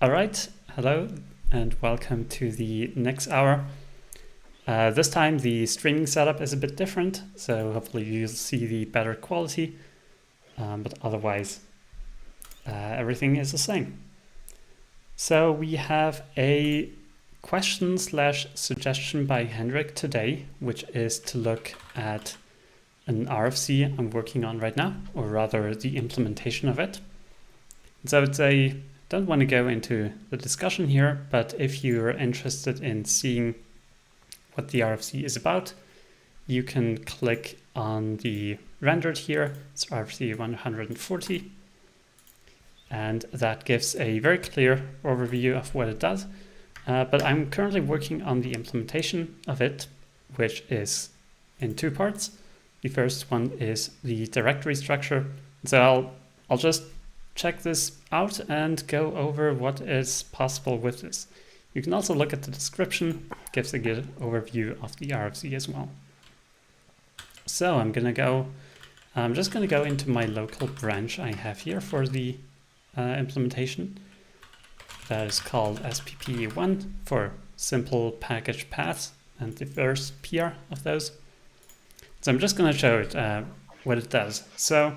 All right, hello and welcome to the Nix Hour. This time the streaming setup is a bit different, so hopefully you'll see the better quality, but otherwise everything is the same. So we have a question/suggestion by Hendrik today, which is to look at an RFC I'm working on right now, or rather the implementation of it. So it's don't want to go into the discussion here, but if you're interested in seeing what the RFC is about, you can click on the rendered here. It's RFC 140. And that gives a very clear overview of what it does. But I'm currently working on the implementation of it, which is in two parts. The first one is the directory structure. So I'll just check this out and go over what is possible with this. You can also look at the description, it gives a good overview of the RFC as well. So I'm just gonna go into my local branch I have here for the implementation. That is called SPP1 for simple package paths and the first PR of those. So I'm just gonna show it what it does. So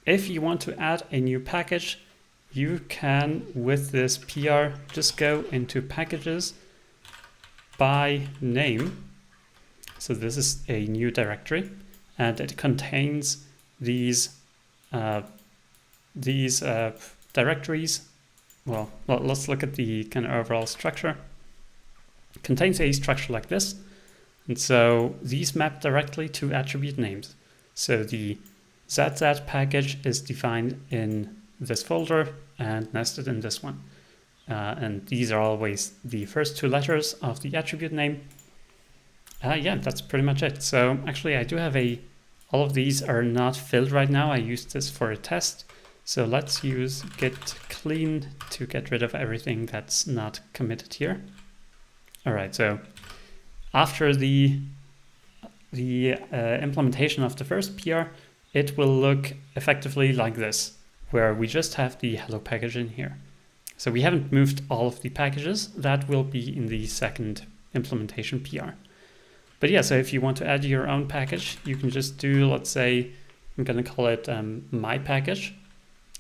if you want to add a new package, you can, with this PR, just go into packages by name. So this is a new directory, and it contains these directories. Well, let's look at the kind of overall structure. It contains a structure like this, and so these map directly to attribute names. So the ZZ package is defined in this folder and nested in this one. And these are always the first two letters of the attribute name. Yeah, that's pretty much it. So actually I do have all of these are not filled right now. I used this for a test. So let's use git clean to get rid of everything that's not committed here. All right, so after the implementation of the first PR, it will look effectively like this, where we just have the hello package in here. So we haven't moved all of the packages. That will be in the second implementation PR. But yeah, so if you want to add your own package, you can just do, let's say, I'm going to call it my package.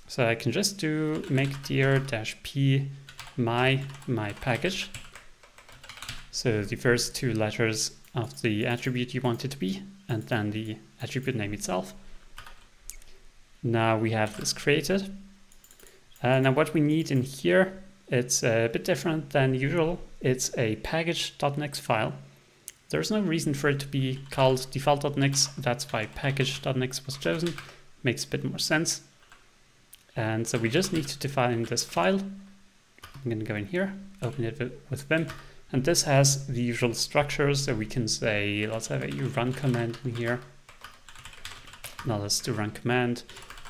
So I can just do make dir-p my package. So the first two letters of the attribute you want it to be, and then the attribute name itself. Now we have this created. Now what we need in here, it's a bit different than usual. It's a package.nix file. There's no reason for it to be called default.nix. That's why package.nix was chosen. Makes a bit more sense. And so we just need to define this file. I'm going to go in here, open it with Vim. And this has the usual structures. So we can say, let's have a run command in here. Now let's do run command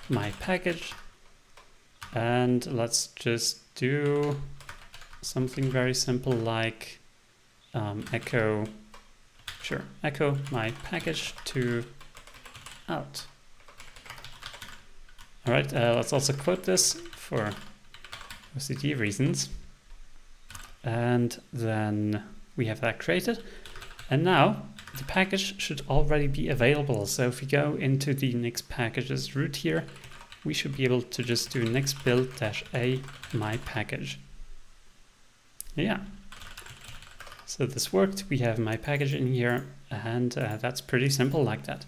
my package, and let's just do something very simple like echo my package to out. All right, let's also quote this for OCD reasons, and then we have that created, and now the package should already be available. So if we go into the Nix packages root here, we should be able to just do nix build-a my package. Yeah. So this worked. We have my package in here, and that's pretty simple like that.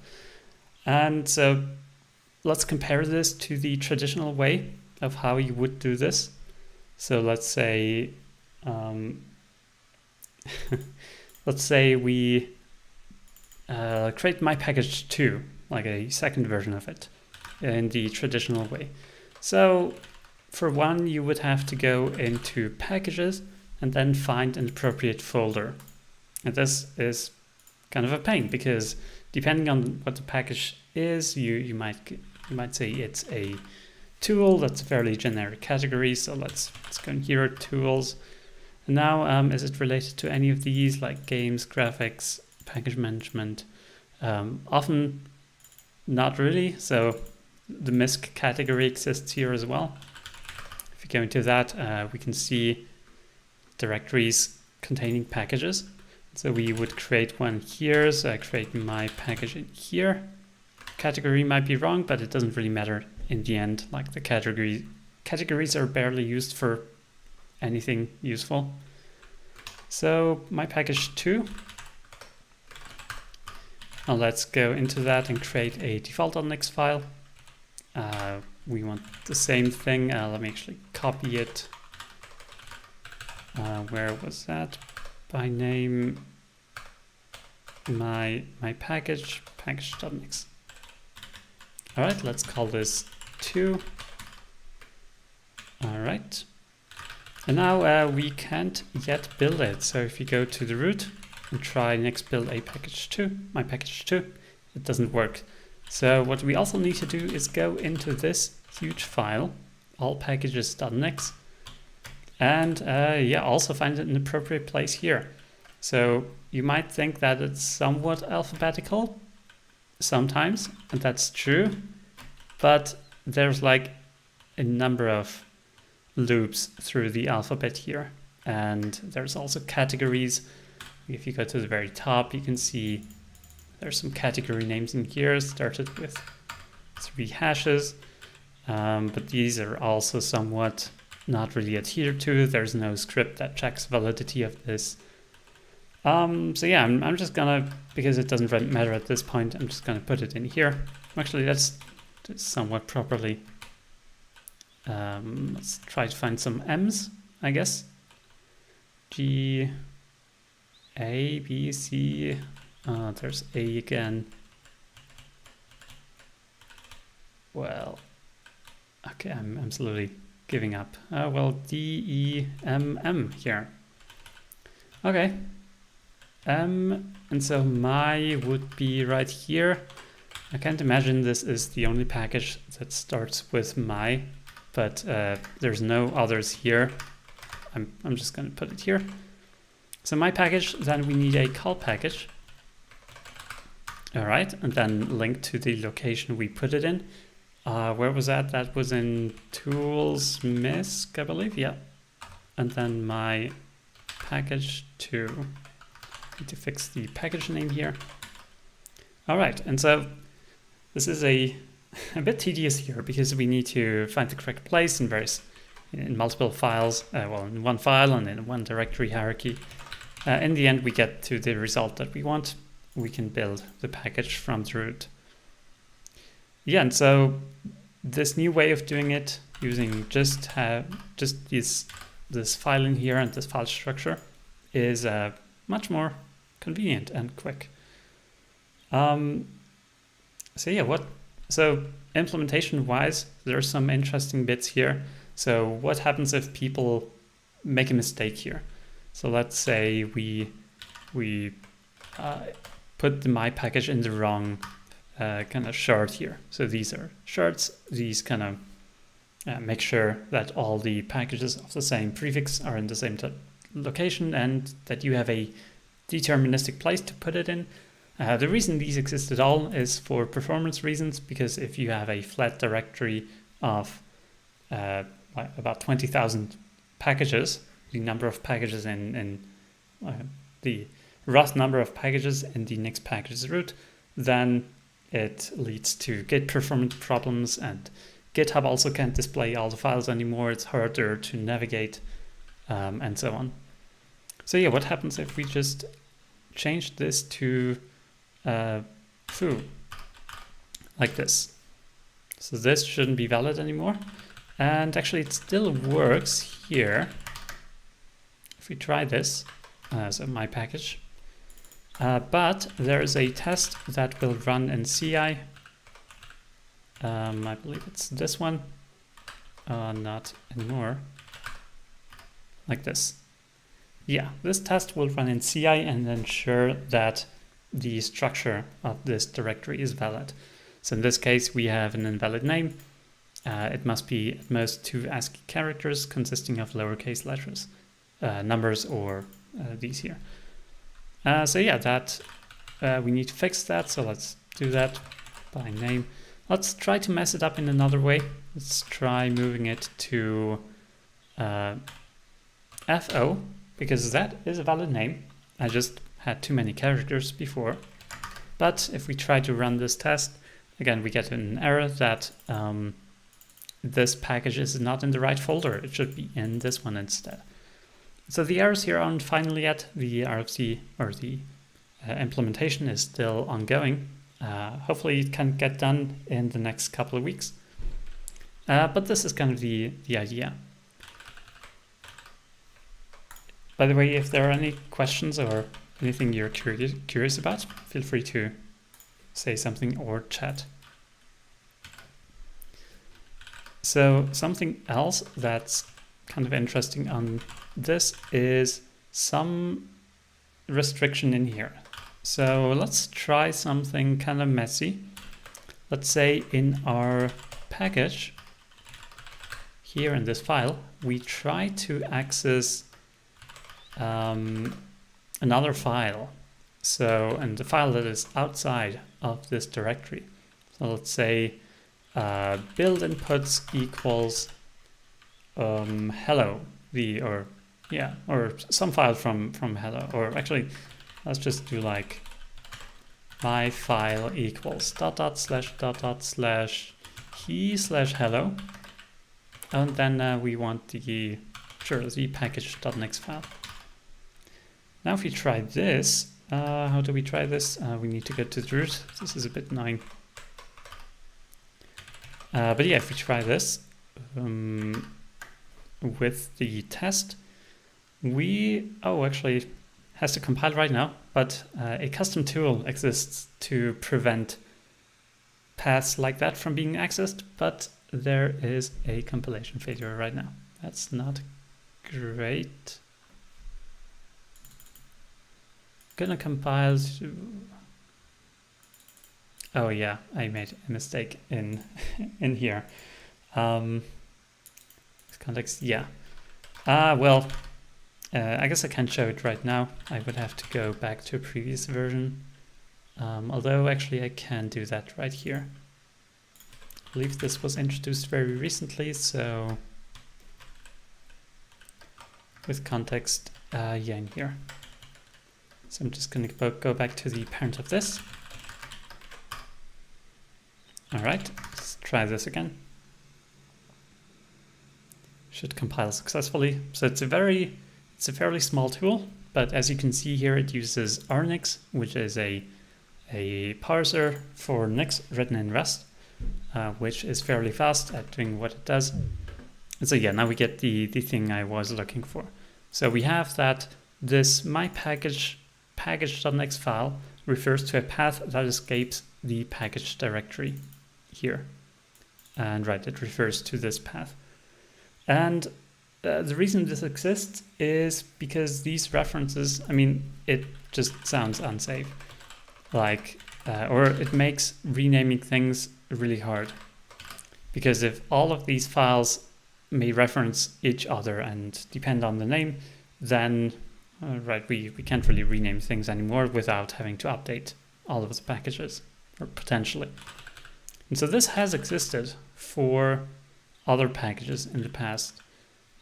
And so let's compare this to the traditional way of how you would do this. So let's say, we create my package 2, like a second version of it in the traditional way. So for one, you would have to go into packages and then find an appropriate folder. And this is kind of a pain because depending on what the package is, you might say it's a tool. That's a fairly generic category. So let's go in here, tools. And now, is it related to any of these like games, graphics, package management? Often not really. So the MISC category exists here as well. If we go into that, we can see directories containing packages. So we would create one here, so I create my package in here. Category might be wrong, but it doesn't really matter in the end. Like the categories are barely used for anything useful. So my package 2. Now let's go into that and create a default.nix file. We want the same thing. Let me actually copy it. Where was that? By name, my package, package.nix. All right, let's call this 2. All right. And now we can't yet build it. So if you go to the root and try nix build a package 2, my package 2, it doesn't work. So what we also need to do is go into this huge file, all-packages.nix, and yeah, also find an appropriate place here. So you might think that it's somewhat alphabetical sometimes, and that's true, but there's like a number of loops through the alphabet here, and there's also categories. If you go to the very top, you can see there's some category names in here started with 3 hashes, but these are also somewhat not really adhered to. There's no script that checks validity of this. So yeah, I'm just gonna, because it doesn't really matter at this point, I'm just gonna put it in here. Actually, let's do it somewhat properly. Let's try to find some M's, I guess. G, A, B, C, there's A again. Well, okay, I'm slowly giving up. Well, D, E, M, M here. Okay. And so my would be right here. I can't imagine this is the only package that starts with my, but there's no others here. I'm just going to put it here. So my package, then we need a call package. All right, and then link to the location we put it in. Where was that? That was in tools misc, I believe. Yeah. And then my package 2. Need to fix the package name here. All right, and so this is a bit tedious here because we need to find the correct place in multiple files, well, in one file and in one directory hierarchy. In the end, we get to the result that we want. We can build the package from the root. Yeah, and so this new way of doing it, using just this file in here and this file structure, is much more convenient and quick. So yeah, so implementation wise, there are some interesting bits here. So what happens if people make a mistake here? So let's say we put the my package in the wrong kind of shard here. So these are shards. These kind of make sure that all the packages of the same prefix are in the same location and that you have a deterministic place to put it in. The reason these exist at all is for performance reasons, because if you have a flat directory of about 20,000 packages, the number of packages in the rough number of packages in the Nix packages root, then it leads to Git performance problems, and GitHub also can't display all the files anymore. It's harder to navigate, and so on. So yeah, what happens if we just change this to foo, like this? So this shouldn't be valid anymore. And actually it still works here. If we try this, so my package, but there is a test that will run in CI. I believe it's this one. Not anymore. Like this. Yeah, this test will run in CI and ensure that the structure of this directory is valid. So in this case, we have an invalid name. It must be at most 2 ASCII characters consisting of lowercase letters, numbers, or these here. So yeah, that we need to fix that. So let's do that by name. Let's try to mess it up in another way. Let's try moving it to FO, because that is a valid name. I just had too many characters before. But if we try to run this test, again, we get an error that this package is not in the right folder. It should be in this one instead. So the errors here aren't final yet. The RFC or the implementation is still ongoing. Hopefully it can get done in the next couple of weeks. But this is kind of the idea. By the way, if there are any questions or anything you're curious about, feel free to say something or chat. So something else that's kind of interesting on this is some restriction in here. So let's try something kind of messy. Let's say in our package here in this file, we try to access another file. So, and the file that is outside of this directory. So let's say build inputs equals hello, or some file from hello, or actually let's just do like my file equals //he/hello, and then we want the package.nix file. Now if we try this, how do we try this? We need to get to the root. This is a bit annoying. But yeah, if we try this with the test, actually has to compile right now, but a custom tool exists to prevent paths like that from being accessed, but there is a compilation failure right now. That's not great. Gonna compile to... Oh yeah, I made a mistake in here. Context, yeah. Well, I guess I can't show it right now. I would have to go back to a previous version. Although actually I can do that right here. I believe this was introduced very recently, so with context, yeah, in here. So I'm just going to go back to the parent of this. All right, let's try this again. Should compile successfully. So it's a fairly small tool, but as you can see here, it uses rnix, which is a parser for Nix written in Rust, which is fairly fast at doing what it does. And so yeah, now we get the thing I was looking for. So we have that this my package.nix file refers to a path that escapes the package directory here. And right, it refers to this path. And the reason this exists is because these references, I mean, it just sounds unsafe. Like, or it makes renaming things really hard. Because if all of these files may reference each other and depend on the name, then right, we can't really rename things anymore without having to update all of the packages, or potentially. And so this has existed for other packages in the past.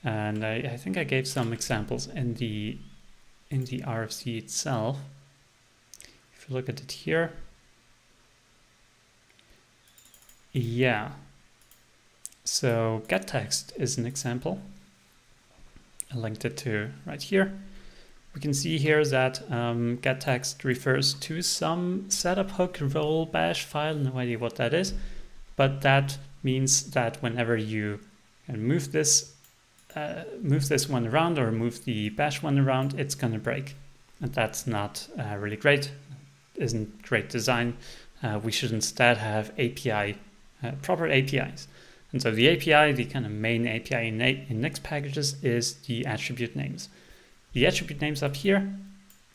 And I think I gave some examples in the RFC itself. If you look at it here, yeah. So getText is an example. I linked it to right here. We can see here that getText refers to some setup hook roll bash file. No idea what that is, but that means that whenever you move this one around or move the bash one around, it's going to break. And that's not really great. Isn't great design. We should instead have proper APIs. And so the API, the kind of main API in Nix packages, is the attribute names. The attribute names up here,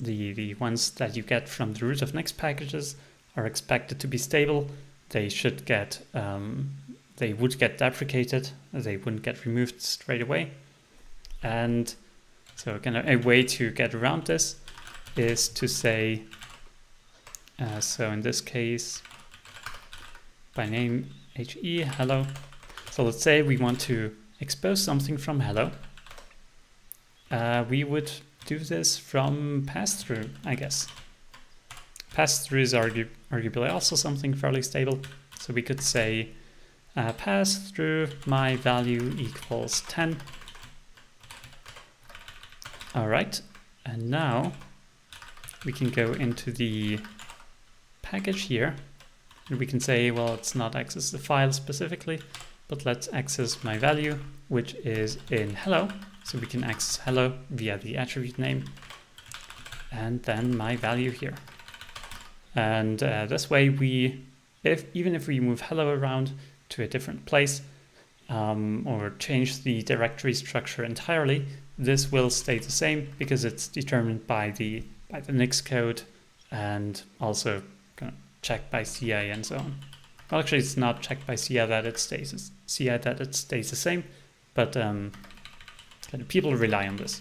the ones that you get from the root of Nix packages, are expected to be stable. They should get they would get deprecated. They wouldn't get removed straight away. And so kind of a way to get around this is to say, so in this case, by name HE, hello. So let's say we want to expose something from hello, we would do this from pass-through, I guess. Pass-through is arguably also something fairly stable. So we could say pass through my value equals 10. All right, and now we can go into the package here, and we can say, well, let's not access the file specifically, but let's access my value, which is in hello. So we can access hello via the attribute name, and then my value here. And this way, even if we move hello around to a different place or change the directory structure entirely, this will stay the same because it's determined by the Nix code and also kind of checked by CI and so on. Well, actually, it's not checked by CI that it stays the same, but kind of people rely on this.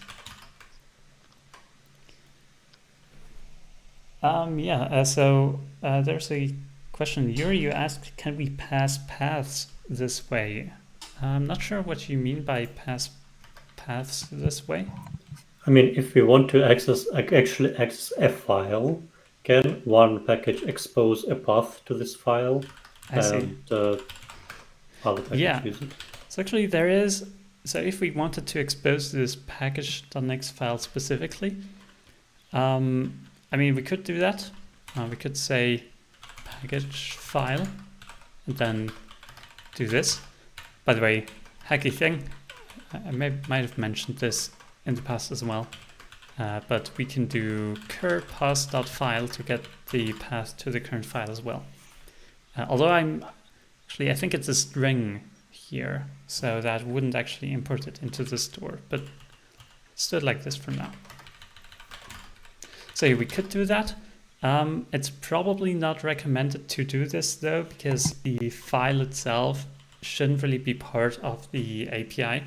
So there's a question here. You asked, can we pass paths this way? I'm not sure what you mean by pass paths this way. I mean, if we want to actually access a file, can one package expose a path to this file? I see. Other packages use it? So actually there is, so if we wanted to expose this package.nix file specifically, I mean, we could do that. We could say package file and then do this. By the way, hacky thing, I might have mentioned this in the past as well, but we can do cur path.file to get the path to the current file as well. Although I think it's a string here, so that wouldn't actually import it into the store, but let's do it like this for now. So we could do that. It's probably not recommended to do this though, because the file itself shouldn't really be part of the API.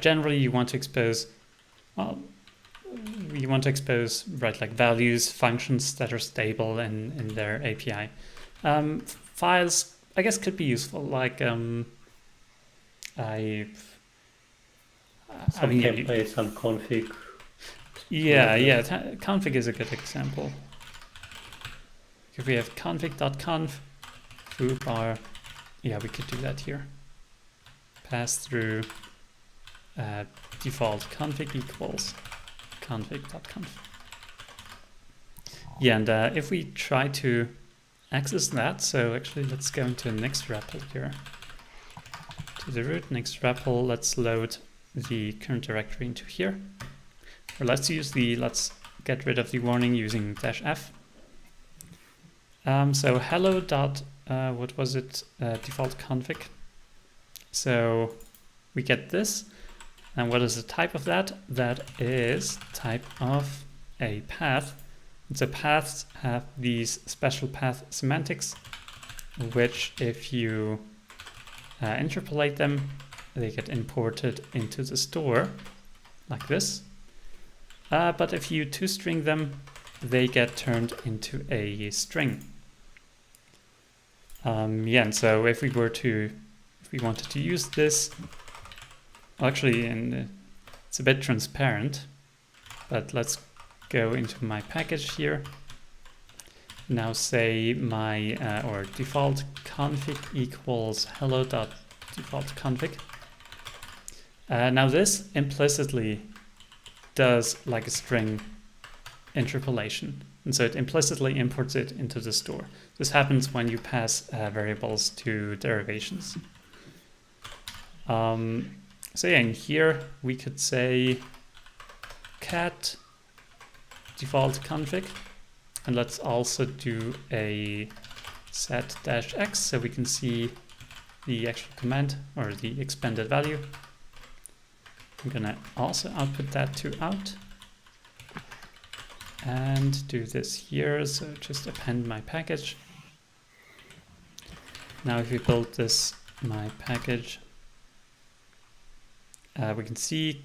Generally, you want to expose, well, right, like values, functions that are stable in their API. Files, I guess, could be useful. Like some templates, some config. Yeah, config is a good example. If we have config.conf, foobar, yeah, we could do that here. Pass through default config equals config.conf. Yeah, and if we try to access that, so actually let's go into Nix REPL here. To the root Nix REPL, let's load the current directory into here. Or let's get rid of the warning using -f. So hello dot, what was it? Default config. So we get this. And what is the type of that? That is type of a path. And so paths have these special path semantics, which if you interpolate them, they get imported into the store like this. But if you toString them, they get turned into a string. And so if we wanted to use this, well, actually, it's a bit transparent, but let's go into my package here. Now say my or default config equals hello.default config. Now this implicitly does like a string interpolation, and so it implicitly imports it into the store. This happens when you pass variables to derivations. So yeah, in here we could say cat default config, and let's also do a set -x so we can see the actual command or the expanded value. I'm gonna also output that to out and do this here. So just append my package. Now if we build this, my package, we can see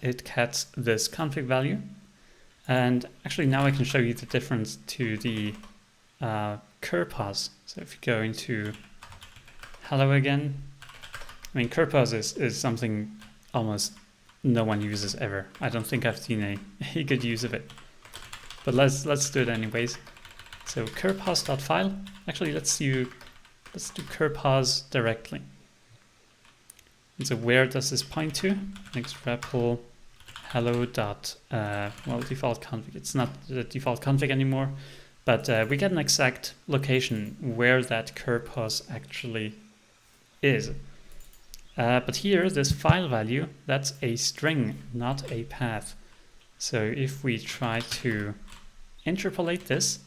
it cats this config value. And actually now I can show you the difference to the cur path. So if you go into hello again, I mean, curpos is something almost no one uses ever. I don't think I've seen a good use of it. But let's do it anyways. So curpos.file. Actually, let's do curpos directly. And so where does this point to? Next REPL hello dot default config. It's not the default config anymore, but we get an exact location where that curpos actually is. But here, this file value, that's a string, not a path. So if we try to interpolate this,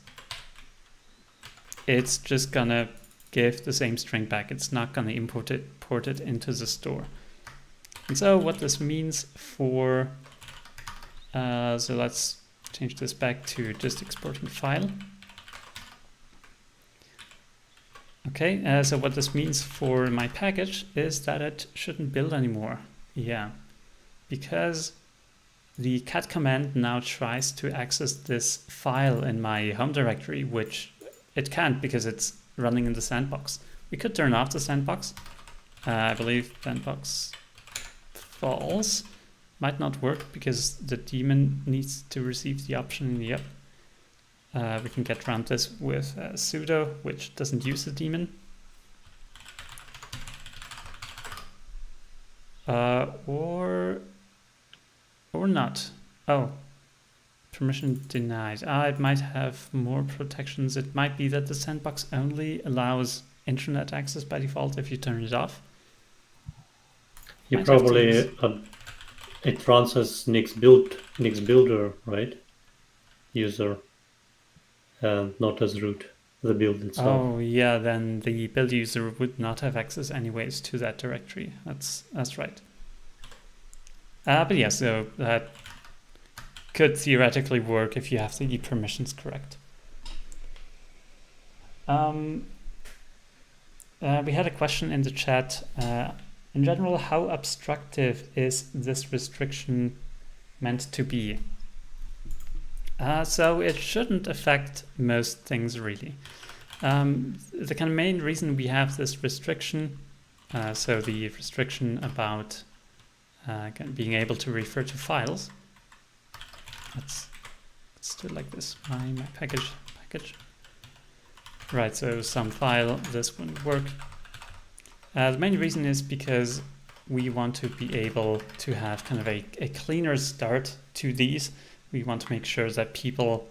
it's just gonna give the same string back. It's not gonna port it into the store. And so what this means for, so let's change this back to just exporting file. Okay, so what this means for my package is that it shouldn't build anymore. Yeah, because the cat command now tries to access this file in my home directory, which it can't because it's running in the sandbox. We could turn off the sandbox. I believe sandbox false might not work because the daemon needs to receive the option. Yep. We can get around this with sudo, which doesn't use the daemon. Or not. Oh, permission denied. It might have more protections. It might be that the sandbox only allows internet access by default if you turn it off. You probably it runs as Nix builder, right? User. And not as root, the build itself. Oh yeah, then the build user would not have access anyways to that directory. That's right. But yeah, so that could theoretically work if you have the permissions correct. We had a question in the chat. In general, how obstructive is this restriction meant to be? So it shouldn't affect most things really. The kind of main reason we have this restriction, so the restriction about being able to refer to files. Let's do it like this. My package. Right, so some file, this wouldn't work. The main reason is because we want to be able to have kind of a cleaner start to these. We want to make sure that people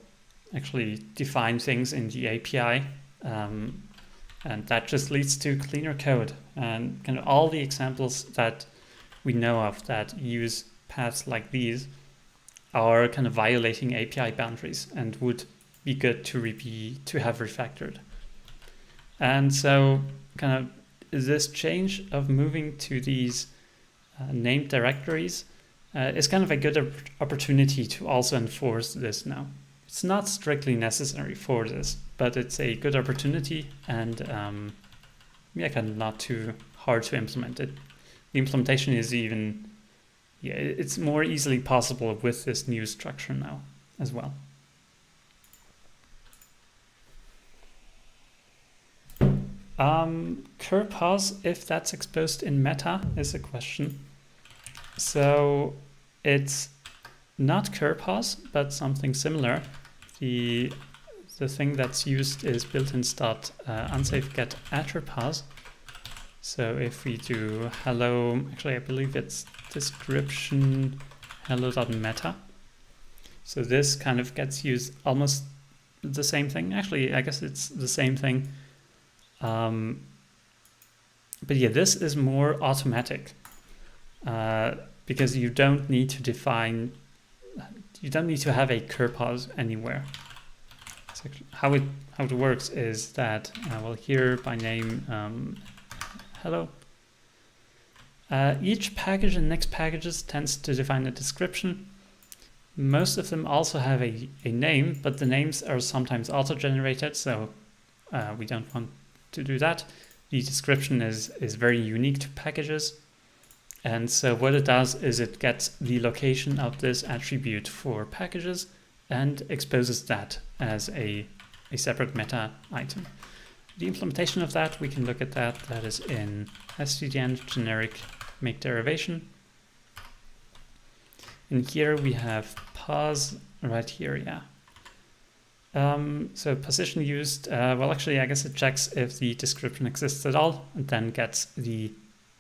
actually define things in the API, and that just leads to cleaner code. And kind of all the examples that we know of that use paths like these are kind of violating API boundaries and would be good to have refactored. And so kind of this change of moving to these named directories is kind of a good opportunity to also enforce this now. It's not strictly necessary for this, but it's a good opportunity, and yeah, kind of not too hard to implement it. The implementation is even, yeah, it's more easily possible with this new structure now as well. Curpos, if that's exposed in meta, is a question. So it's not curpos, but something similar. The thing that's used is built-in unsafe get attrs. So if we do hello, actually I believe it's description hello.meta. So this kind of gets used almost the same thing. Actually, I guess it's the same thing. But yeah, this is more automatic because you don't need to define, you don't need to have a curpos anywhere. So how it works is that, well, here by name, hello. Each package in Nix packages tends to define a description. Most of them also have a name, but the names are sometimes auto-generated, so we don't want to do that. The description is very unique to packages, and so what it does is it gets the location of this attribute for packages and exposes that as a separate meta item. the implementation of that, we can look at that. That is in stdn generic make derivation. In here we have pos right here, yeah. So position used, well, actually, I guess it checks if the description exists at all, and then gets the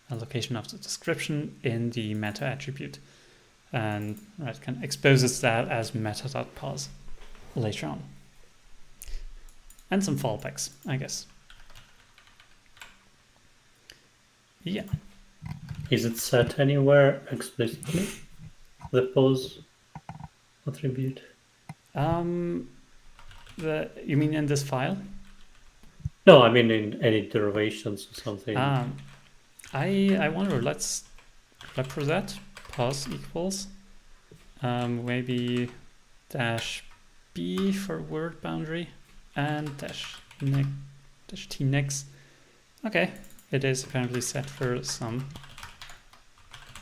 location of the description in the meta attribute, and right, kind of exposes that as meta.pos later on. And some fallbacks, I guess. Yeah. Is it set anywhere explicitly, the pos attribute? You mean in this file? No, I mean in any derivations or something. I wonder, let's represent pos equals maybe dash b for word boundary and dash t nix. Okay, it is apparently set for some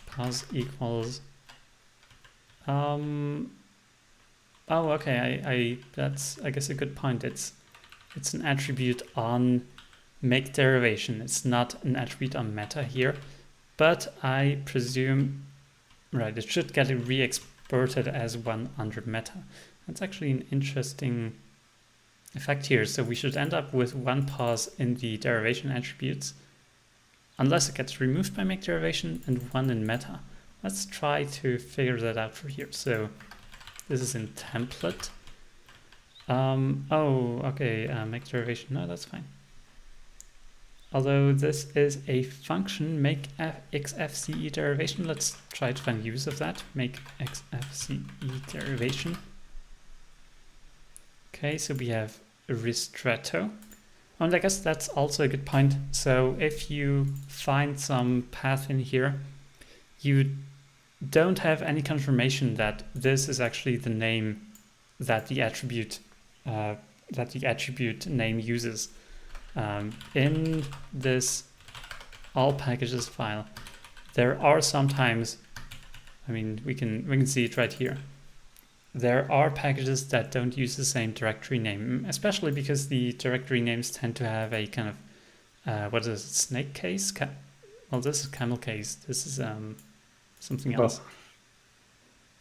pos equals. Oh, okay. That's, I guess, a good point. It's an attribute on make derivation. It's not an attribute on meta here, but I presume, right, it should get re-exported as one under meta. That's actually an interesting effect here. So we should end up with one pos in the derivation attributes, unless it gets removed by make derivation, and one in meta. Let's try to figure that out for here. So this is in template. Oh, okay, make derivation. No, that's fine. Although this is a function, make xfce derivation. Let's try to find use of that. Make xfce derivation. Okay, so we have ristretto. And I guess that's also a good point. So if you find some path in here, you don't have any confirmation that this is actually the name that the attribute name uses. In this all packages file, there are sometimes, I mean, we can see it right here. There are packages that don't use the same directory name, especially because the directory names tend to have a kind of what is it, snake case? Well, this is camel case. This is something else. Oh.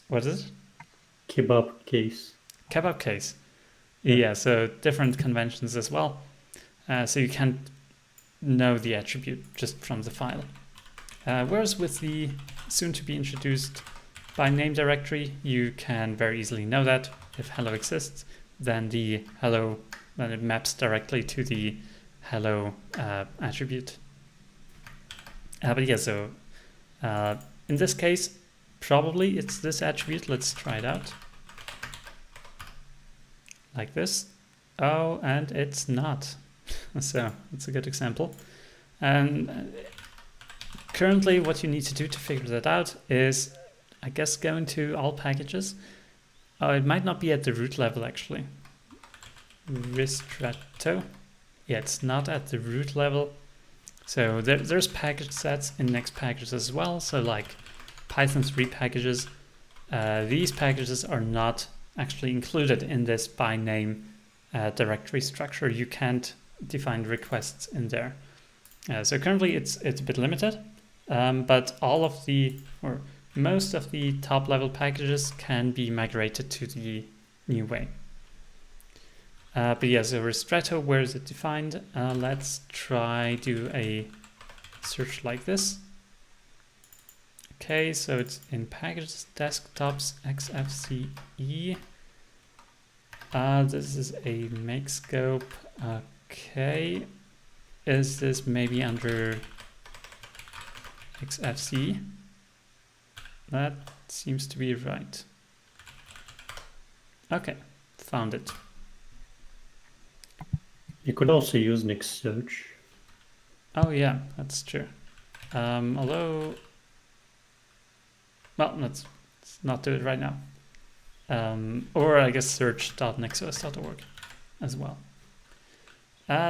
What is it? Kebab case. Kebab case. Yeah, so different conventions as well. So you can't know the attribute just from the file. Whereas with the soon to be introduced by name directory, you can very easily know that. If hello exists, then the hello, then it maps directly to the hello attribute. But yeah, so in this case, probably it's this attribute. Let's try it out. Like this. Oh, and it's not. So it's a good example. And currently what you need to do to figure that out is, I guess, go into all packages. Oh, it might not be at the root level actually. Ristretto. Yeah, it's not at the root level. So there's package sets in Nix packages as well. So like Python 3 packages, these packages are not actually included in this by name directory structure. You can't define requests in there. So currently it's a bit limited, but all of the, or most of the top level packages can be migrated to the new way. But yeah, so ristretto, where is it defined? Let's try do a search like this. Okay, so it's in packages, desktops, xfce. This is a make scope. Okay, is this maybe under xfce? That seems to be right. Okay, found it. You could also use Nix search. Oh yeah, that's true. Although, well, let's not do it right now. Or I guess search.nixos.org as well.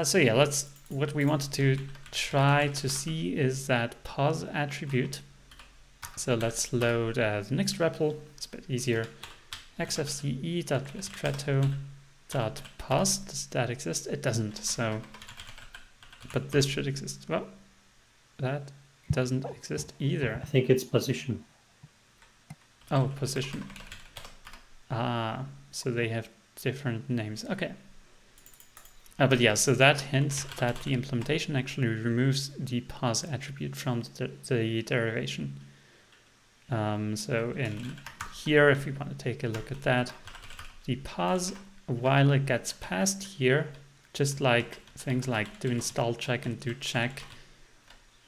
So yeah, what we wanted to try to see is that pos attribute. So let's load the Nix REPL. It's a bit easier. xfce.ristretto.pos. Does that exist? It doesn't. So but this should exist. Well, that doesn't exist either. I think it's position. Oh, position. Ah, so they have different names. Okay. But yeah, so that hints that the implementation actually removes the pos attribute from the derivation. So in here, if we want to take a look at that, the pos, while it gets passed here, just like things like do install check and do check,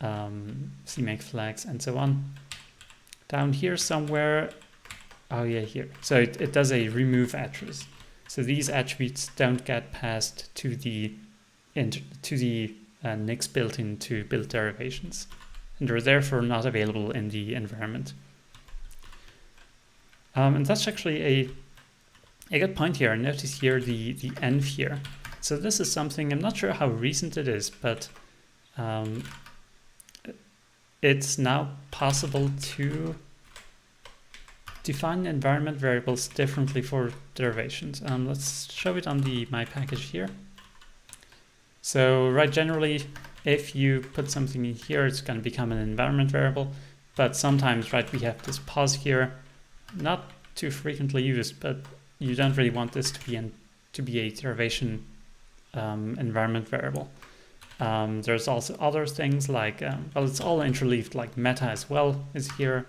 CMake flags and so on, down here somewhere, oh yeah, here. So it does a remove attrs. So these attributes don't get passed to the Nix built-in to build derivations, and they're therefore not available in the environment. And that's actually a good point here. Notice here the env here. So this is something, I'm not sure how recent it is, but it's now possible to define environment variables differently for derivations. Let's show it on the my package here. So right, generally, if you put something in here, it's going to become an environment variable. But sometimes, right, we have this pos here, not too frequently used, but you don't really want this to be a derivation environment variable. There's also other things like, well, it's all interleaved, like meta as well is here.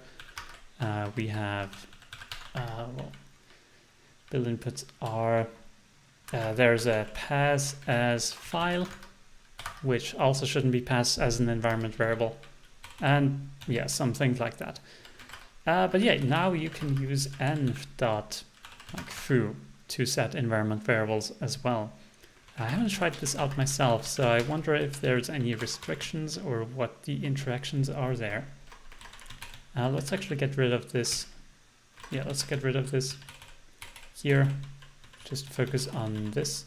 We have, well, build inputs are, there's a pass as file, which also shouldn't be passed as an environment variable. And yeah, some things like that. But yeah, now you can use env.foo to set environment variables as well. I haven't tried this out myself, so I wonder if there's any restrictions or what the interactions are there. Let's actually get rid of this. Yeah, let's get rid of this here. Just focus on this.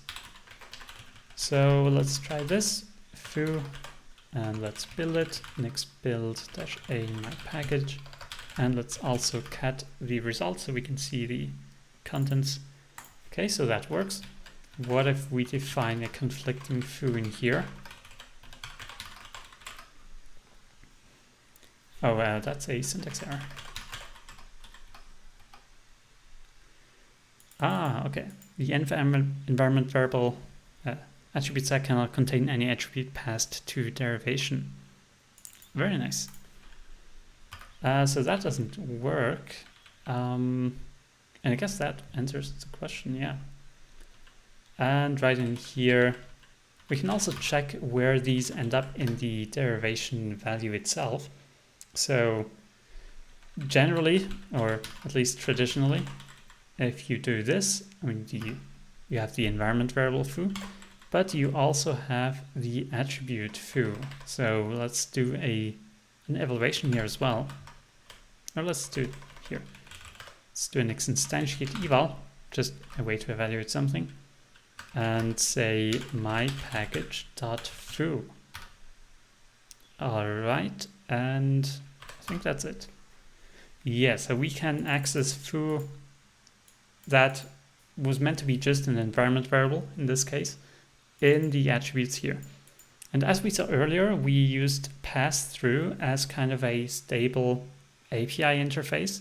So let's try this, foo, and let's build it, nix build-a my package. And let's also cat the results so we can see the contents. Okay, so that works. What if we define a conflicting foo in here? Oh, that's a syntax error. Ah, okay. The environment variable attribute set cannot contain any attribute passed to derivation. Very nice. So that doesn't work. And I guess that answers the question, yeah. And right in here, we can also check where these end up in the derivation value itself. So generally, or at least traditionally, if you do this, I mean, you have the environment variable foo, but you also have the attribute foo. So let's do an evaluation here as well. Or let's do it here. Let's do an nix instantiate eval, just a way to evaluate something, and say my package.foo. All right, and I think that's it. Yeah, so we can access foo that was meant to be just an environment variable in this case in the attributes here. And as we saw earlier, we used pass-through as kind of a stable API interface.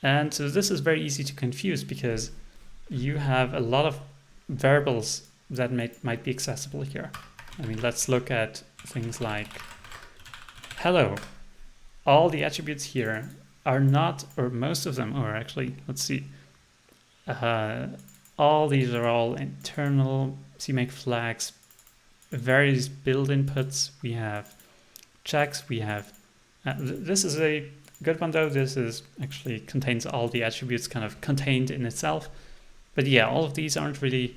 And so this is very easy to confuse because you have a lot of variables that might be accessible here. I mean, let's look at things like hello. All the attributes here are not, or most of them, or actually, let's see. All these are all internal CMake flags, various build inputs. We have checks. We have, this is a good one though. This is actually contains all the attributes kind of contained in itself. But yeah, all of these aren't really,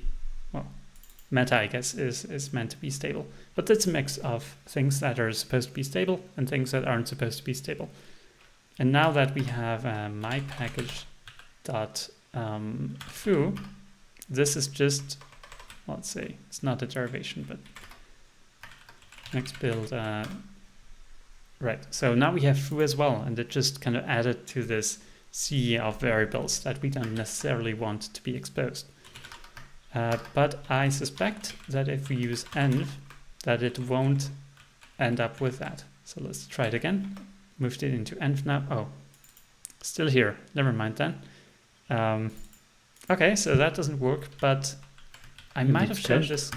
well, meta, I guess, is meant to be stable. But it's a mix of things that are supposed to be stable and things that aren't supposed to be stable. And now that we have my package.foo, this is just, let's say, it's not a derivation, but next build, right. So now we have foo as well, and it just kind of added to this sea of variables that we don't necessarily want to be exposed. But I suspect that if we use env, that it won't end up with that. So let's try it again. Moved it into env now. Oh, still here. Never mind then. Okay, so that doesn't work, but I might have shown this.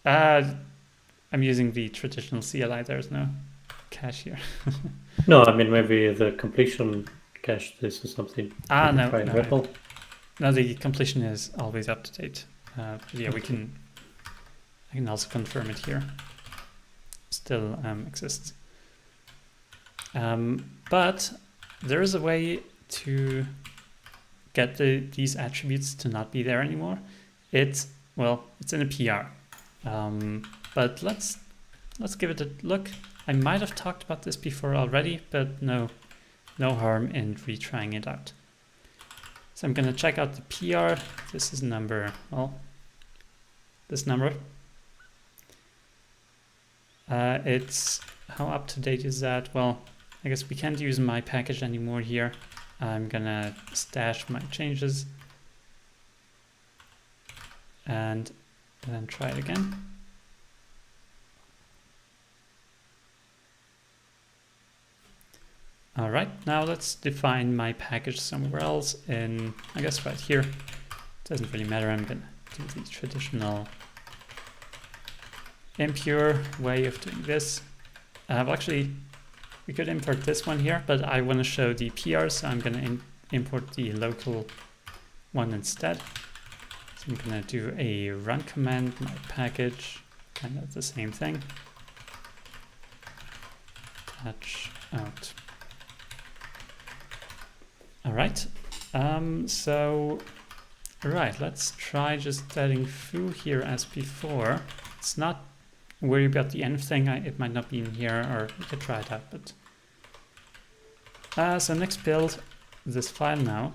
I'm using the traditional CLI. There's no cache here. No, I mean maybe the completion cache this or something. No, the completion is always up to date. But yeah, I can also confirm it here. Still exists. But there is a way to get these attributes to not be there anymore. It's in a PR. But let's give it a look. I might have talked about this before already, but no harm in retrying it out. So I'm gonna check out the PR. This is number, this number. It's, how up to date is that? Well, I guess we can't use my package anymore here. I'm gonna stash my changes and then try it again. All right, now let's define my package somewhere else in, I guess right here. Doesn't really matter, I'm gonna do the traditional impure way of doing this. Actually, we could import this one here, but I want to show the PR, so I'm gonna import the local one instead. So I'm gonna do a run command, my package, kind of the same thing. Touch out. All right, let's try just adding foo here as before. It's not worry about the env thing, it might not be in here, or we could try it out, but so next build this file now.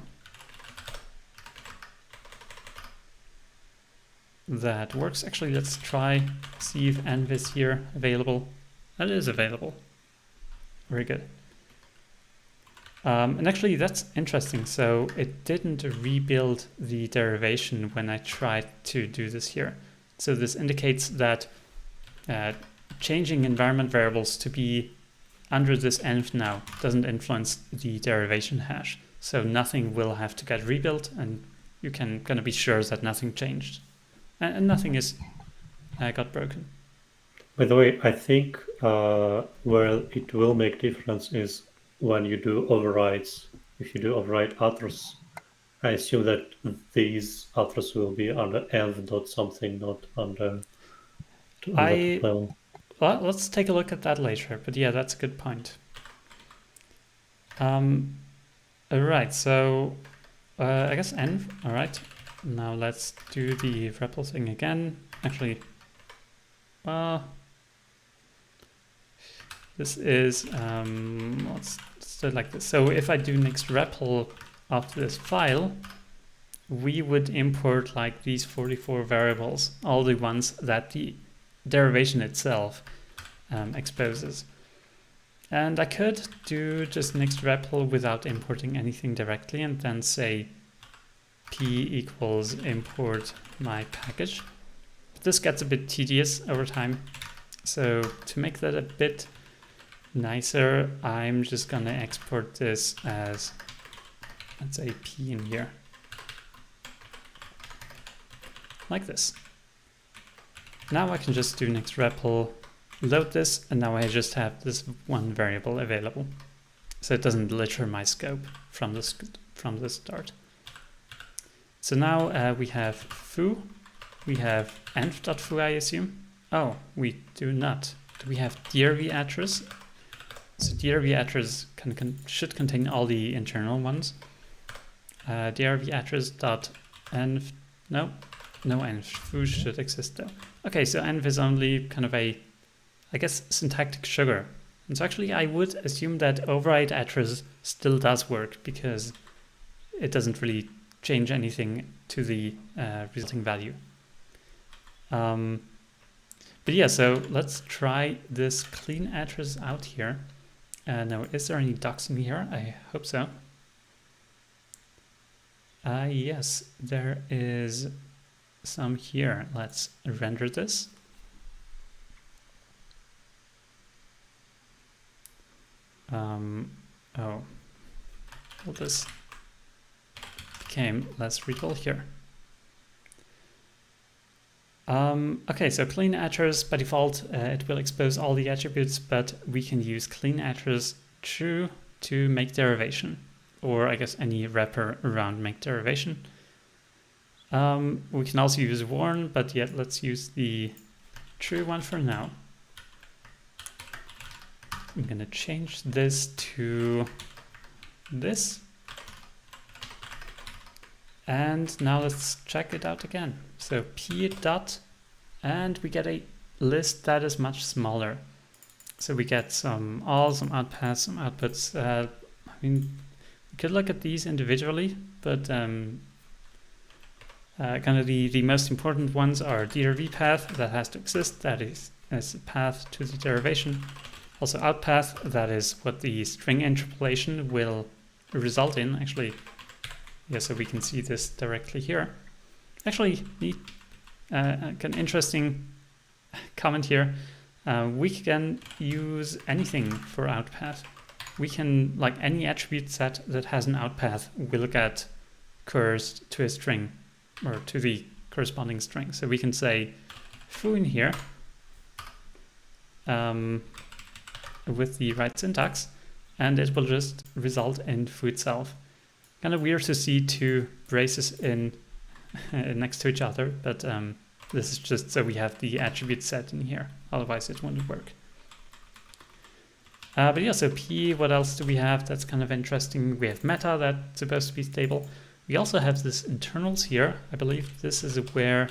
That works. Actually, let's try see if env is here available. That is available. Very good. And actually that's interesting. So it didn't rebuild the derivation when I tried to do this here. So this indicates that changing environment variables to be under this env now doesn't influence the derivation hash. So nothing will have to get rebuilt, and you can kind of be sure that nothing changed and nothing is got broken. By the way, I think where it will make difference is when you do overrides. If you do overriteAttrs, I assume that these attrs will be under env.something, not under level. Well, let's take a look at that later, but yeah, that's a good point. All right, so I guess env. All right, now let's do the REPL thing again. Actually, this is let's do it like this. So if I do nix REPL of this file, we would import like these 44 variables, all the ones that the derivation itself exposes. And I could do just nix REPL without importing anything directly and then say p equals import my package. But this gets a bit tedious over time. So to make that a bit nicer, I'm just gonna export this as, let's say, p in here. Like this. Now I can just do nix REPL, load this, and now I just have this one variable available. So it doesn't litter my scope from the start. So now we have foo, we have env.foo, I assume. Oh, we do not. Do we have derivation? So derivation should contain all the internal ones. derivation.env, no env, foo should exist though. Okay, so env is only kind of a, I guess, syntactic sugar. And so actually I would assume that overriteAttrs still does work because it doesn't really change anything to the resulting value. But yeah, so let's try this clean attrs out here. Now, is there any docs in here? I hope so. Yes, there is some here. Let's render this. oh, well, this became less readable here. Okay, so clean attrs by default, it will expose all the attributes, but we can use clean attrs true to make derivation, or I guess any wrapper around make derivation. We can also use warn, but yet let's use the true one for now. I'm gonna change this to this. And now let's check it out again. So p dot, and we get a list that is much smaller. So we get some all, some outpaths, some outputs. I mean, we could look at these individually, but kind of the most important ones are DRV path, that has to exist, that is as a path to the derivation. Also outpath, that is what the string interpolation will result in. Actually, yeah, so we can see this directly here. Actually, an interesting comment here. We can use anything for outpath. We can, like any attribute set that has an outpath will get cursed to a string or to the corresponding string. So we can say foo in here with the right syntax, and it will just result in foo itself. Kind of weird to see two braces in next to each other, but this is just so we have the attribute set in here. Otherwise, it wouldn't work. But yeah, so P, what else do we have that's kind of interesting? We have meta, that's supposed to be stable. We also have this internals here. I believe this is where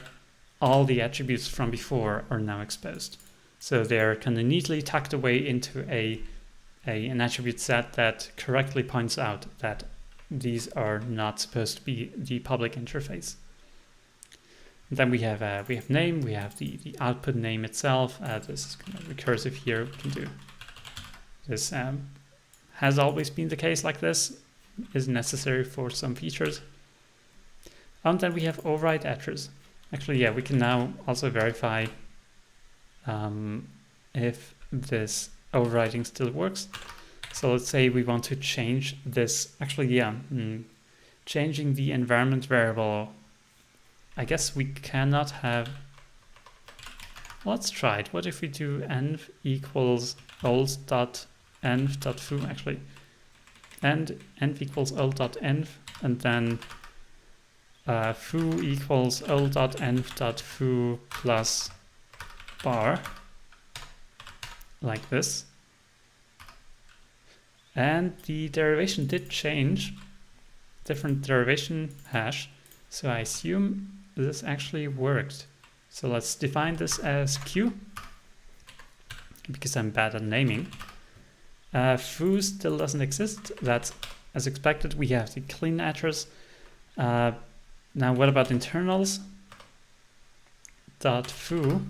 all the attributes from before are now exposed. So they're kind of neatly tucked away into an attribute set that correctly points out that these are not supposed to be the public interface. And then we have name, we have the output name itself. This is kind of recursive here. We can do this. Has always been the case like this. Is necessary for some features. And then we have overriteAttrs. Actually, yeah, we can now also verify if this overriding still works. So let's say we want to change this. Actually, yeah, changing the environment variable. I guess we cannot have. Let's try it. What if we do env equals old.env.foo actually? And env equals old.env, and then foo equals old.env.foo plus bar, like this. And the derivation did change, different derivation hash, so I assume this actually worked. So let's define this as q, because I'm bad at naming. Foo still doesn't exist. That's as expected. We have the clean attrs. Now what about internals? .foo.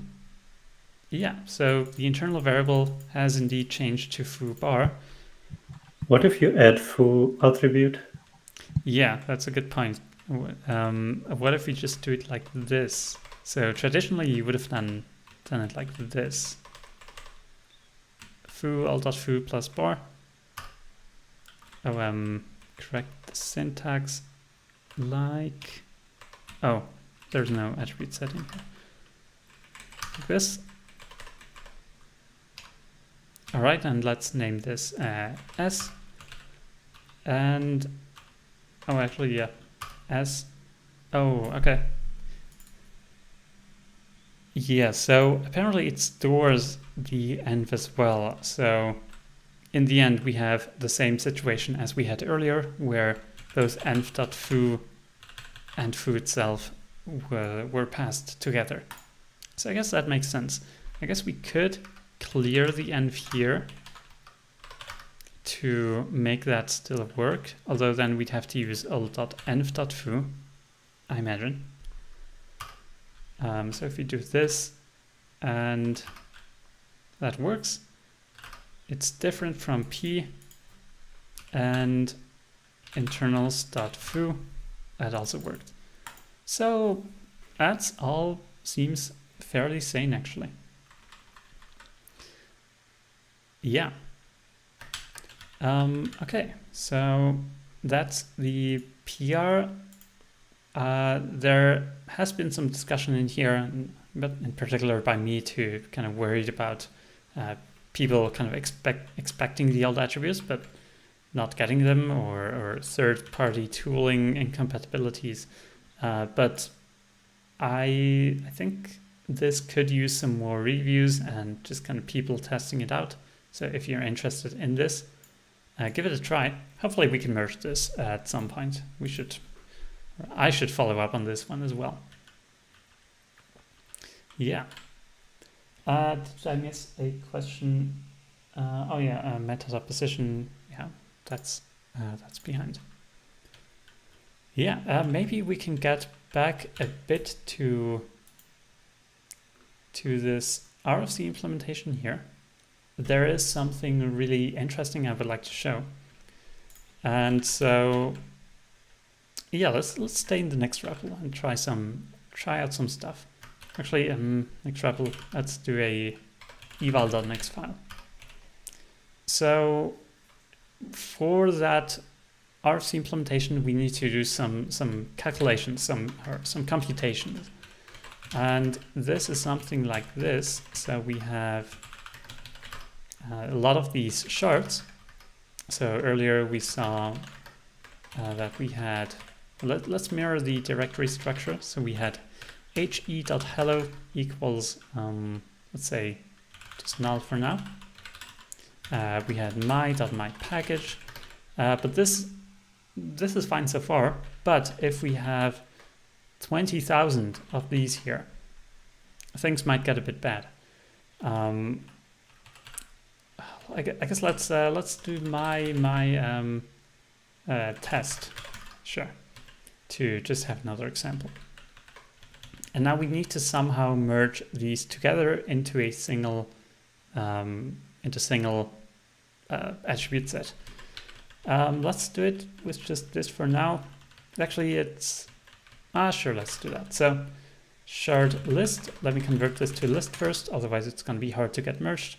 Yeah, so the internal variable has indeed changed to foo bar. What if you add foo attribute? Yeah, that's a good point. What if we just do it like this? So traditionally you would have done it like this. Foo all.foo plus bar. Oh, correct the syntax like, oh, there's no attribute setting here. Like this. All right, and let's name this S. And, oh, actually, yeah, S. Oh, okay. Yeah, so apparently it stores the env as well. So in the end, we have the same situation as we had earlier, where both env.foo and foo itself were passed together. So I guess that makes sense. I guess we could clear the env here to make that still work, although then we'd have to use old.env.foo, I imagine. So if we do this and that works, it's different from p and internals.foo, that also worked. So that's all seems fairly sane actually. Yeah. Okay, so that's the PR. There has been some discussion in here, but in particular by me too, kind of worried about people kind of expecting the old attributes, but not getting them, or third-party tooling incompatibilities. But I think this could use some more reviews and just kind of people testing it out. So if you're interested in this, give it a try. Hopefully we can merge this at some point. I should follow up on this one as well. Yeah. Did I miss a question? Oh yeah, meta-position. Yeah, that's behind. Yeah, maybe we can get back a bit to this RFC implementation here. There is something really interesting I would like to show. And so, yeah, let's stay in the Nix REPL and try out some stuff. Actually, Nix REPL, let's do a eval.nix file. So for that RFC implementation, we need to do some calculations, some computations. And this is something like this. So we have a lot of these shards. So earlier we saw that we had, let's mirror the directory structure. So we had he.hello equals, let's say, just null for now. We had my.myPackage, but this is fine so far. But if we have 20,000 of these here, things might get a bit bad. I guess let's do my test, sure, to just have another example. And now we need to somehow merge these together into a single attribute set. Let's do it with just this for now. Actually, it's sure, let's do that. So shard list. Let me convert this to list first, otherwise it's going to be hard to get merged.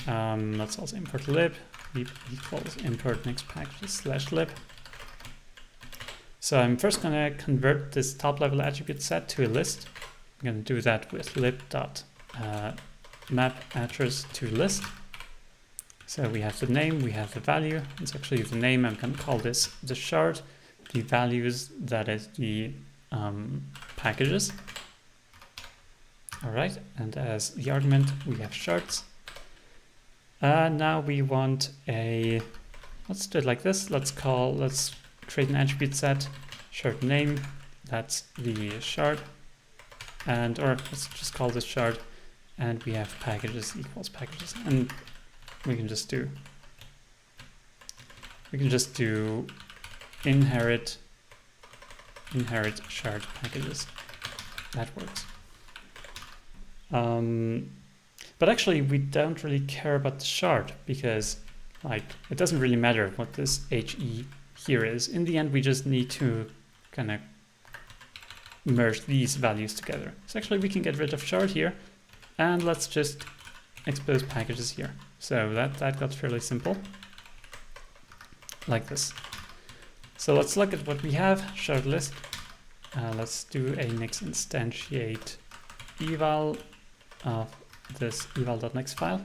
Let's also import lib equals import nixpkgs.lib. So I'm first going to convert this top level attribute set to a list. I'm going to do that with lib.map_attrs to list. So we have the name, we have the value. It's actually the name. I'm going to call this the shard. The values, that is the packages. All right, and as the argument, we have shards. Now we want let's do it like this. Let's create an attribute set, shard name, that's the shard, or let's just call this shard, and we have packages equals packages, and we can just do inherit shard packages. That works. But actually we don't really care about the shard, because it doesn't really matter what this HE here is. In the end, we just need to kind of merge these values together. So actually we can get rid of shard here, and let's just expose packages here. So that got fairly simple, like this. So let's look at what we have. Shard list. Let's do a nix instantiate eval of this eval.nix file.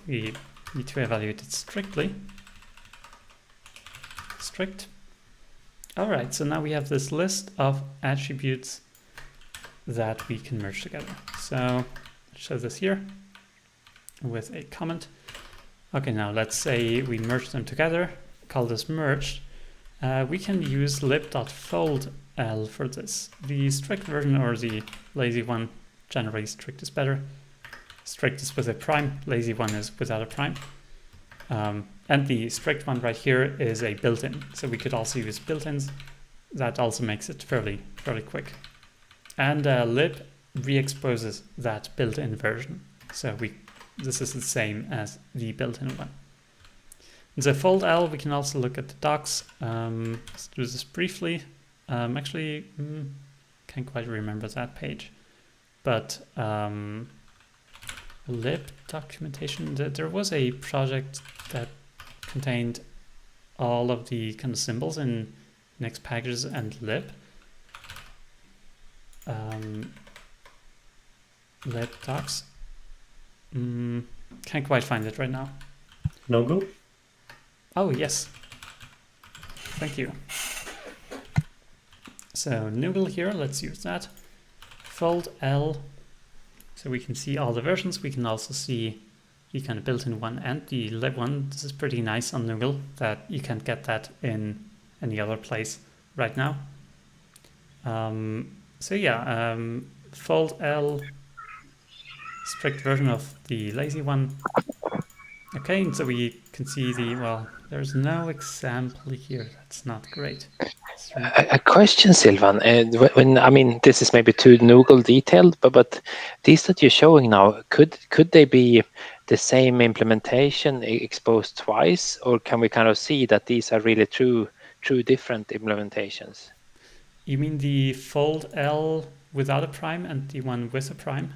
We need to evaluate it strictly. Strict. All right, so now we have this list of attributes that we can merge together. So let's show this here with a comment. Okay, now let's say we merge them together, call this merged. We can use lib.foldl for this. The strict version, or the lazy one, generally strict is better. Strict is with a prime, lazy one is without a prime. And the strict one right here is a built-in. So we could also use built-ins. That also makes it fairly quick. And lib re-exposes that built-in version. So this is the same as the built-in one. And so fold-l, we can also look at the docs. Let's do this briefly. Actually, can't quite remember that page. But lib documentation, there was a project that contained all of the kind of symbols in nixpkgs.lib. Lib docs. Can't quite find it right now. No go? Oh, yes. Thank you. So Noogle here, let's use that. Fold L, so we can see all the versions. We can also see the kind of built-in one and the lib one. This is pretty nice on Noogle that you can't get that in any other place right now. So yeah, fold L, strict version of the lazy one. Okay, and so we can see the, well, there's no example here. That's not great. A question, Silvan. When I mean, this is maybe too Noogle detailed, but these that you're showing now, could they be the same implementation exposed twice, or can we kind of see that these are really true different implementations? You mean the fold L without a prime and the one with a prime?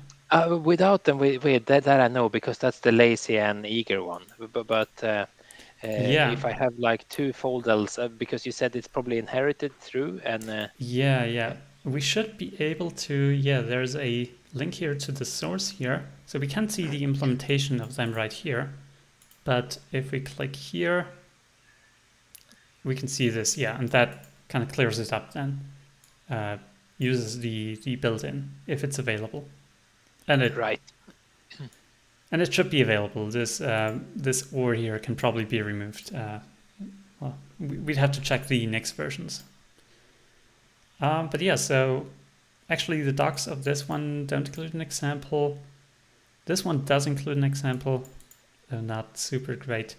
Without them, wait, that I know, because that's the lazy and eager one. But yeah. If I have like two fold Ls, because you said it's probably inherited through, and yeah, we should be able to. Yeah, there's a link here to the source here, so we can see the implementation of them right here. But if we click here, we can see this. Yeah, and that kind of clears it up then. Uses the built-in if it's available. And it, right. And it should be available. This this OR here can probably be removed. Well, we'd have to check the Nix versions. But yeah, so actually the docs of this one don't include an example. This one does include an example, though not super great.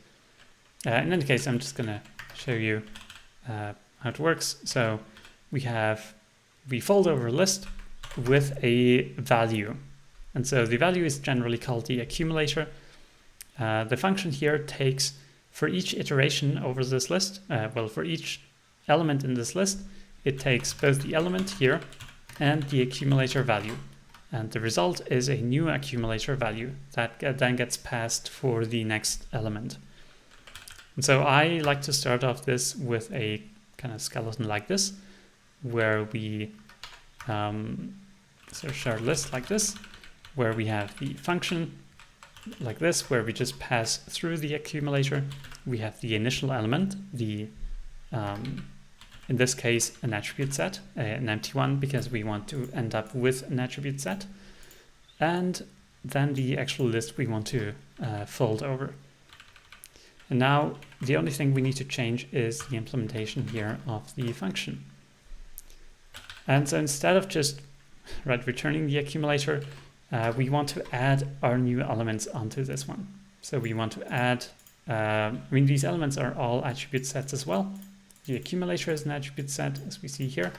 In any case, I'm just gonna show you how it works. So we fold over a list with a value. And so the value is generally called the accumulator. The function here takes, for each iteration over this list, well, for each element in this list, it takes both the element here and the accumulator value. And the result is a new accumulator value that then gets passed for the next element. And so I like to start off this with a kind of skeleton like this, where we so shard list like this, where we have the function like this, where we just pass through the accumulator. We have the initial element, the in this case an attribute set, an empty one, because we want to end up with an attribute set, and then the actual list we want to fold over. And now the only thing we need to change is the implementation here of the function. And so instead of just returning the accumulator, we want to add our new elements onto this one. So we want to add, I mean, these elements are all attribute sets as well. The accumulator is an attribute set, as we see here.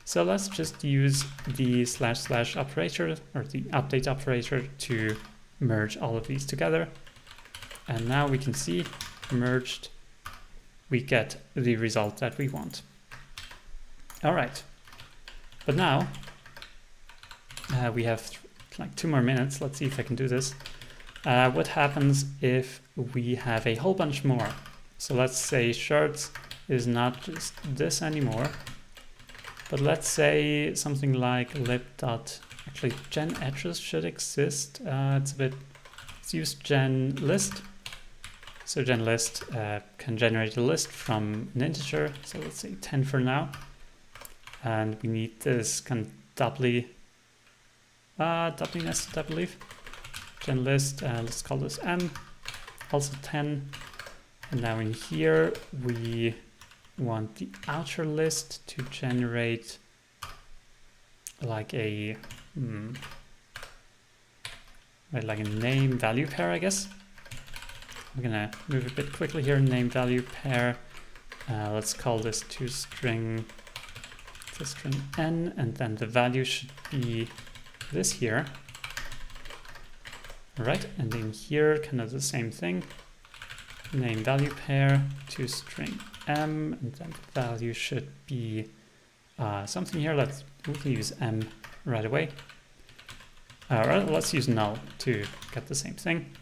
So let's just use the / operator, or the update operator, to merge all of these together. And now we can see, merged, we get the result that we want. All right. But now we have like 2 more minutes. Let's see if I can do this. What happens if we have a whole bunch more? So let's say shards is not just this anymore, but let's say something like actually mergeAttrs should exist. Let's use genList. So genList can generate a list from an integer. So let's say 10 for now. And we need this kind of doubly nested, I believe. GenList, let's call this M, also 10. And now in here, we want the outer list to generate like a like a name value pair, I guess. I'm gonna move a bit quickly here. Name value pair. Let's call this toString n, and then the value should be this here. All right, and in here, kind of the same thing. Name value pair toString m, and then the value should be something here. We can use m right away. Let's use null to get the same thing.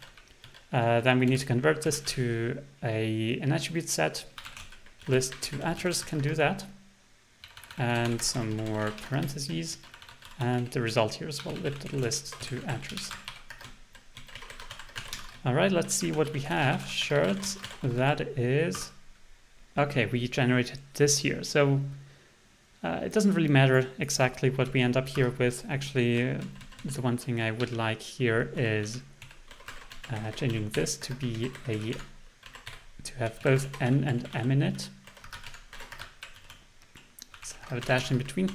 Then we need to convert this to an attribute set. List to attrs can do that. And some more parentheses. And the result here is well, list to attrs. All right, let's see what we have. Shards, that is, okay, we generated this here. So it doesn't really matter exactly what we end up here with. Actually, the one thing I would like here is changing this to be to have both n and m in it. Let's have a dash in between.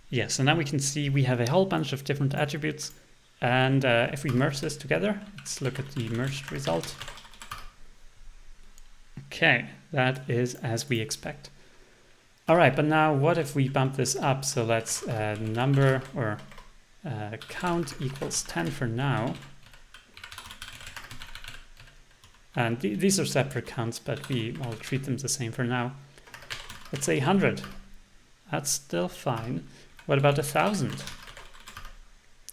Yeah, so now we can see we have a whole bunch of different attributes. And if we merge this together, let's look at the merged result. Okay, that is as we expect. All right, but now what if we bump this up? So let's number or count equals 10 for now. And these are separate counts, but we'll treat them the same for now. Let's say 100. That's still fine. What about 1,000?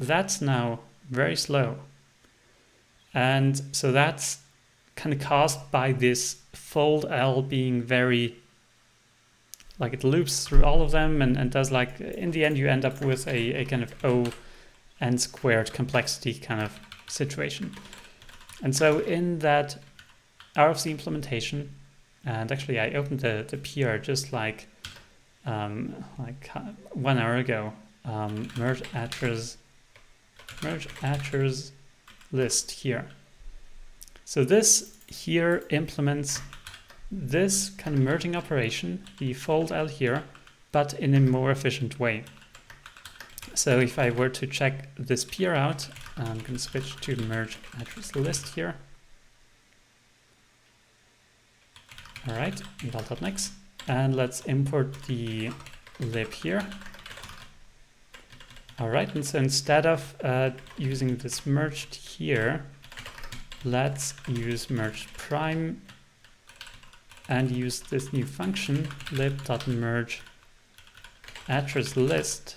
That's now very slow. And so that's kind of caused by this fold L being very, like it loops through all of them and does like, in the end you end up with a kind of O n squared complexity kind of situation. And so in that RFC implementation, and actually I opened the PR just like 1 hour ago, mergeAttrsList here. So this here implements this kind of merging operation, the fold L here, but in a more efficient way. So if I were to check this PR out, I'm going to switch to mergeAttrsList here. All right, all.nix, and let's import the lib here. All right, and so instead of using this merged here, let's use merged prime and use this new function lib.mergeAttrsList.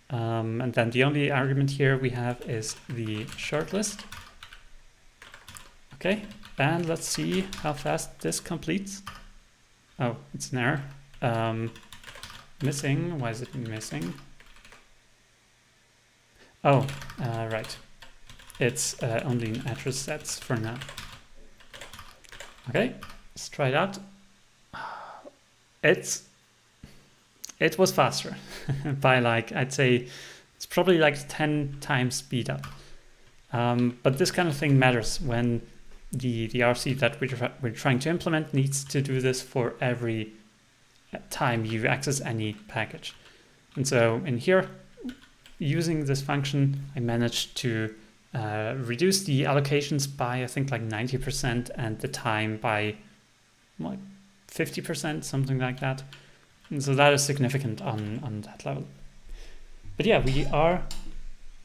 And then the only argument here we have is the short list. Okay, and let's see how fast this completes. Oh, it's an error. Missing, why is it missing? Oh, right. It's only in attrsets for now. Okay, let's try it out. It was faster by like, I'd say it's probably like 10 times speed up. But this kind of thing matters when the RFC that we're trying to implement needs to do this for every time you access any package. And so in here, using this function, I managed to reduce the allocations by I think like 90% and the time by like 50%, something like that. And so that is significant on that level. But yeah, we are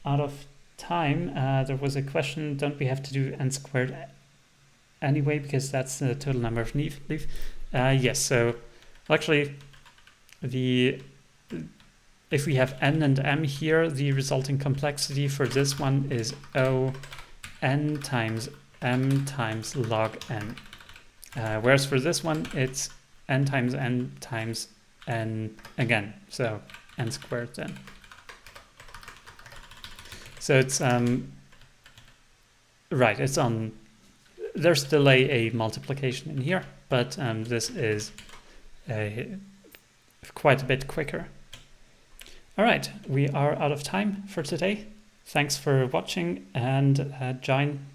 out of time. There was a question, don't we have to do n squared anyway, because that's the total number of leaf? Yes, so actually if we have n and m here, the resulting complexity for this one is O n times m times log n. Whereas for this one, it's n times n again, so n squared then. So it's, right, it's on, there's still a multiplication in here, but this is quite a bit quicker. All right, we are out of time for today. Thanks for watching and join